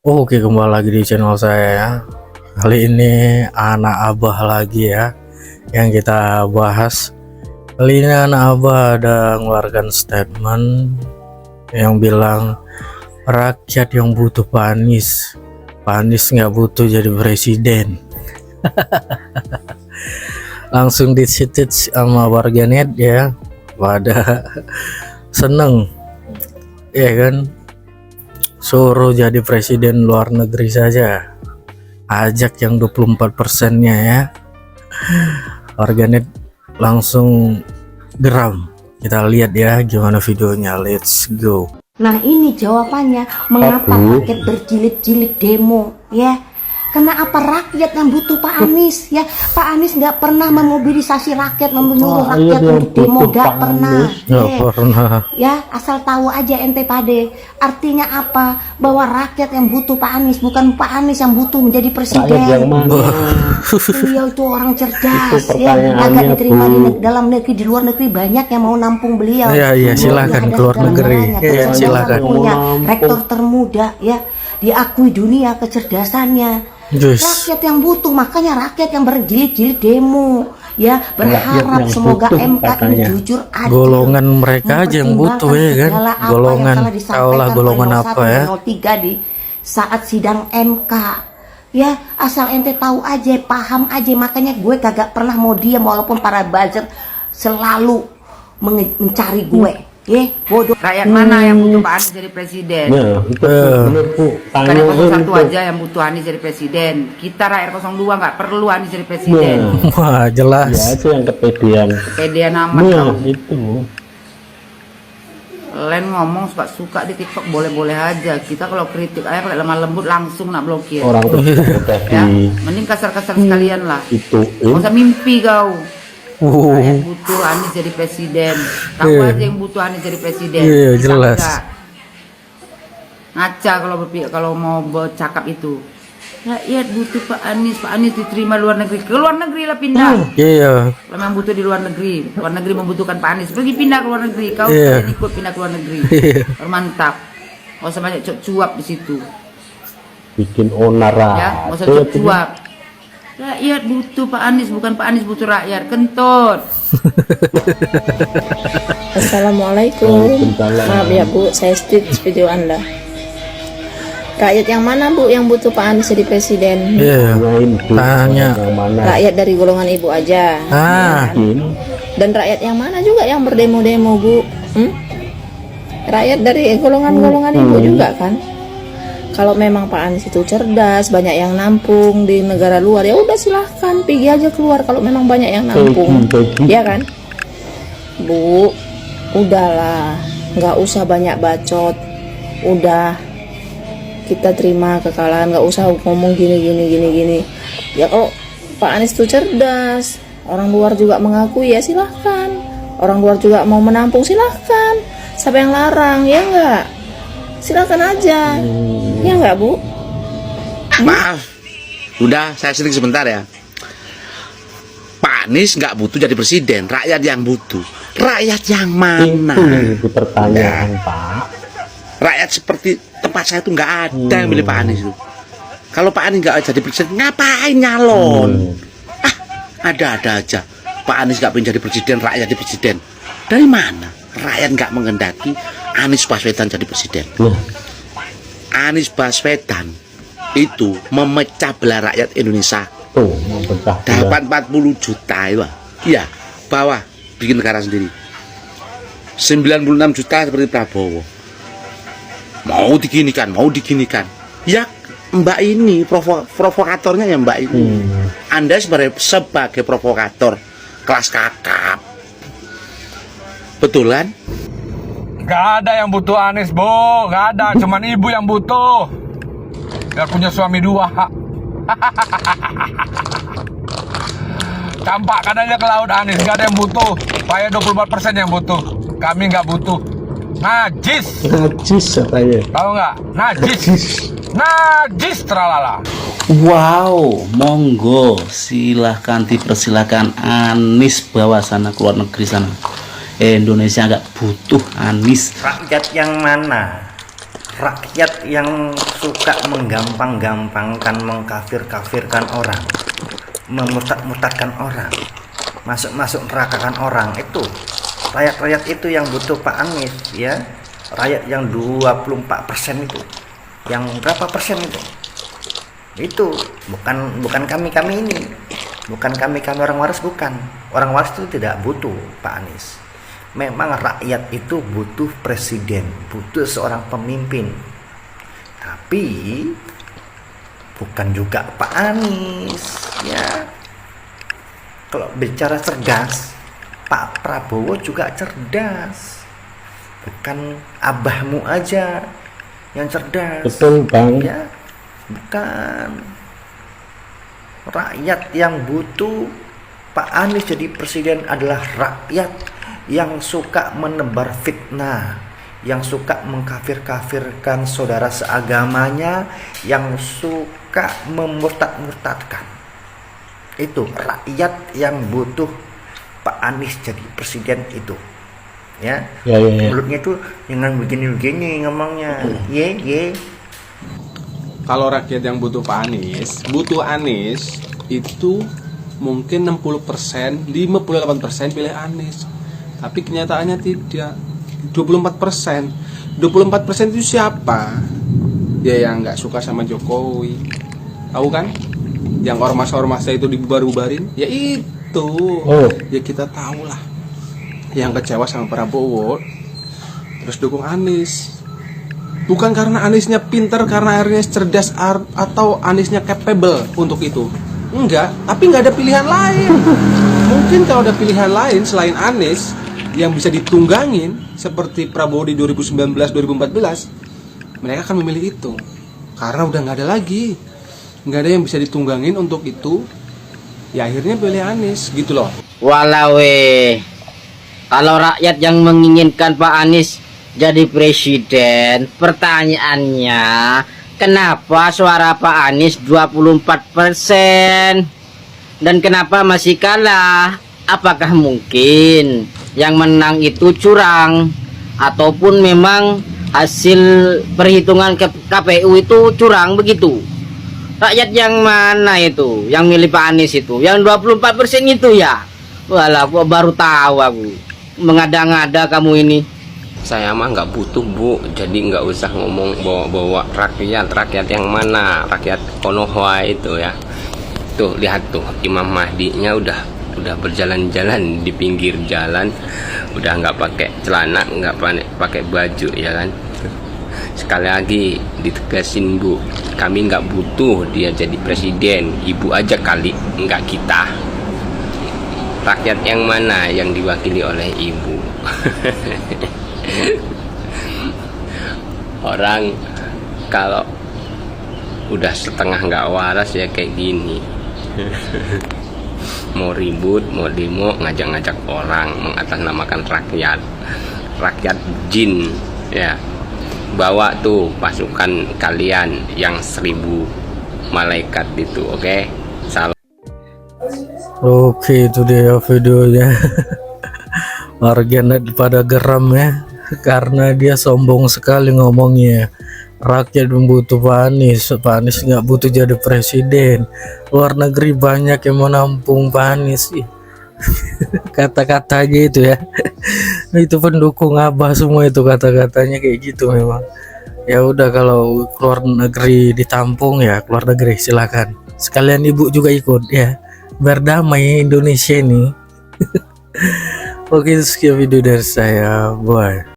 Oke, kembali lagi di channel saya ya. Kali ini anak abah lagi ya yang kita bahas. Kali ini anak abah ada mengeluarkan statement yang bilang rakyat yang butuh Pak Anies. Pak Anies nggak butuh jadi presiden. Langsung dicitit sama warganet ya, pada seneng ya kan, suruh jadi presiden luar negeri saja, ajak yang 24%-nya ya. Warganet langsung geram. Kita lihat ya gimana videonya, let's go. Nah ini jawabannya mengapa rakyat berjilid-jilid demo ya. Kenapa rakyat yang butuh Pak Anies ya? Pak Anies nggak pernah memobilisasi rakyat, menyuruh rakyat untuk demo, nggak pernah. Ya asal tahu aja ente pade. Artinya apa? Bahwa rakyat yang butuh Pak Anies, bukan Pak Anies yang butuh menjadi presiden. Beliau itu orang cerdas ya, agak diterima di dalam negeri, di luar negeri banyak yang mau nampung beliau. Iya silakan keluar negeri. Iya silakan. Punya rektor termuda ya, diakui dunia kecerdasannya. Rakyat yang butuh, makanya rakyat yang berjilid-jilid demo ya, berharap semoga MK ini jujur adil. Golongan mereka aja yang butuh ya kan, golongan taulah golongan apa ya, 03 di saat sidang MK ya. Asal ente tahu aja, paham aja. Makanya gue kagak pernah mau diam walaupun para buzzer selalu mencari gue. Bodoh. Rakyat mana yang butuh Pak Anies jadi presiden? Bukan yang 01 aja yang butuh Anies jadi presiden. Kita rakyat 02 nggak perlu Anies jadi presiden. Wah jelas. Ya itu yang kepedean. Kepedean amat kalau itu. Len ngomong suka di TikTok boleh-boleh aja. Kita kalau kritik aja kalau lemah lembut langsung nak blokir. Orang ya, mending kasar-kasar sekalian lah. Itu. Nggak usah mimpi kau. Yang butuh Anies jadi presiden. Tahu aja yang butuh Anies jadi presiden. Jelas. Ngaca kalau mau bercakap itu. Rakyat butuh Pak Anies diterima luar negeri. Ke luar negeri lah pindah. Iya. Kalau yang butuh di luar negeri membutuhkan Pak Anies, pergi pindah ke luar negeri. Kau ikut pindah ke luar negeri. Mantap. Gak usah banyak cuap di situ. Bikin onar ya, gak usah cuap. Rakyat butuh Pak Anies, bukan Pak Anies butuh rakyat. Kentut. Assalamualaikum. Maaf ya Bu, saya stitch video Anda. Rakyat yang mana Bu yang butuh Pak Anies jadi presiden? Tanya. Rakyat dari golongan Ibu aja. Dan rakyat yang mana juga yang berdemo-demo Bu? Rakyat dari golongan-golongan Ibu juga kan? Kalau memang Pak Anies itu cerdas, banyak yang nampung di negara luar, ya udah silahkan pergi aja keluar kalau memang banyak yang nampung, ya kan? Bu, udahlah, nggak usah banyak bacot, udah kita terima kekalahan, nggak usah ngomong gini. Ya kalau Pak Anies itu cerdas, orang luar juga mengakui, ya silahkan. Orang luar juga mau menampung, silahkan. Siapa yang larang, ya enggak? Silakan aja. Ya enggak Bu? Maaf, udah saya sering sebentar ya. Pak Anies nggak butuh jadi presiden, rakyat yang butuh. Rakyat yang mana? Itu pertanyaan Pak. Rakyat seperti tempat saya tuh nggak ada yang milih Pak Anies itu. Kalau Pak Anies nggak jadi presiden, ngapain nyalon? Ada aja. Pak Anies nggak pengen jadi presiden, rakyat jadi presiden. Dari mana? Rakyat nggak mengendaki Anies Baswedan jadi presiden. Anies Baswedan itu memecah belah rakyat Indonesia. Dapat 40 juta itu. Iya, bawah bikin negara sendiri. 96 juta seperti Prabowo. Mau diginikan. Ya Mbak ini provokatornya ya Mbak ini. Anda sebagai provokator kelas kakap. Betulan? Gak ada yang butuh Anies Bu, gak ada, cuman ibu yang butuh. Gak punya suami dua. Campakkan aja ke laut Anies, gak ada yang butuh. Saya 24% yang butuh. Kami gak butuh. Najis katanya. Tahu nggak? Najis teralala. Wow, monggo silahkan dipersilakan Anies bawa sana ke luar negeri sana. Indonesia nggak butuh Anies. Rakyat yang mana? rakyat yang suka menggampang-gampangkan, mengkafir-kafirkan orang, memurtad-murtadkan orang, masuk nerakakan orang, itu rakyat-rakyat itu yang butuh Pak Anies ya. Rakyat yang 24% itu, yang berapa persen itu bukan kami ini, bukan kami orang waras, bukan. Orang waras itu tidak butuh Pak Anies. Memang rakyat itu butuh presiden, butuh seorang pemimpin, tapi bukan juga Pak Anies ya. Kalau bicara cerdas, Pak Prabowo juga cerdas, bukan abahmu aja yang cerdas. Betul Bang ya, bukan. Rakyat yang butuh Pak Anies jadi presiden adalah rakyat yang suka menebar fitnah, yang suka mengkafir-kafirkan saudara seagamanya, yang suka memurtad-murtadkan. Itu rakyat yang butuh Pak Anies jadi presiden itu. Ya. Mulutnya itu jangan begini-begini ngomongnya. Kalau rakyat yang butuh Pak Anies, butuh Anies itu mungkin 60%, 58% pilih Anies. Tapi kenyataannya tidak. 24%. 24% itu siapa? Ya yang nggak suka sama Jokowi. Tahu kan? Yang ormas-ormasnya itu dibubar-bubarin. Ya itu. Ya kita tahu lah. Yang kecewa sama Prabowo terus dukung Anies. Bukan karena Aniesnya pinter, karena Anies cerdas atau Aniesnya capable untuk itu. Enggak, tapi nggak ada pilihan lain. Mungkin kalau ada pilihan lain selain Anies yang bisa ditunggangin seperti Prabowo di 2019-2014, mereka akan memilih itu. Karena udah nggak ada lagi, nggak ada yang bisa ditunggangin untuk itu. Ya akhirnya pilih Anies gitu loh. Walau kalau rakyat yang menginginkan Pak Anies jadi presiden, pertanyaannya kenapa suara Pak Anies 24% dan kenapa masih kalah? Apakah mungkin yang menang itu curang ataupun memang hasil perhitungan KPU itu curang begitu? Rakyat yang mana itu yang milih Pak Anies itu? Yang 24% itu ya? Walah, baru tahu aku. Mengada-ngada kamu ini. Saya mah nggak butuh Bu, jadi nggak usah ngomong bawa rakyat yang mana, rakyat Konoha itu ya. Tuh lihat tuh Imam Mahdi-nya udah berjalan-jalan di pinggir jalan, udah nggak pakai celana, nggak pakai baju ya kan. Sekali lagi ditegasin Bu, kami nggak butuh dia jadi presiden, ibu aja kali, nggak kita. Rakyat yang mana yang diwakili oleh ibu? Orang kalau udah setengah nggak waras ya kayak gini. Mau ribut, mau demo, ngajak-ngajak orang, mengatasnamakan rakyat jin ya. Bawa tuh pasukan kalian yang 1000 malaikat itu, oke? Salam. Oke, itu dia videonya. Warganet pada geram ya, karena dia sombong sekali ngomongnya. Rakyat membutuh Pak Anies nggak butuh jadi presiden. Luar negeri banyak yang mau nampung Pak Anies sih. Kata-katanya itu ya. Itu pendukung Abah semua itu kata-katanya kayak gitu memang. Ya udah, kalau keluar negeri ditampung ya keluar negeri silakan. Sekalian ibu juga ikut ya. Berdamai Indonesia ini. Oke, sekian video dari saya. Bye.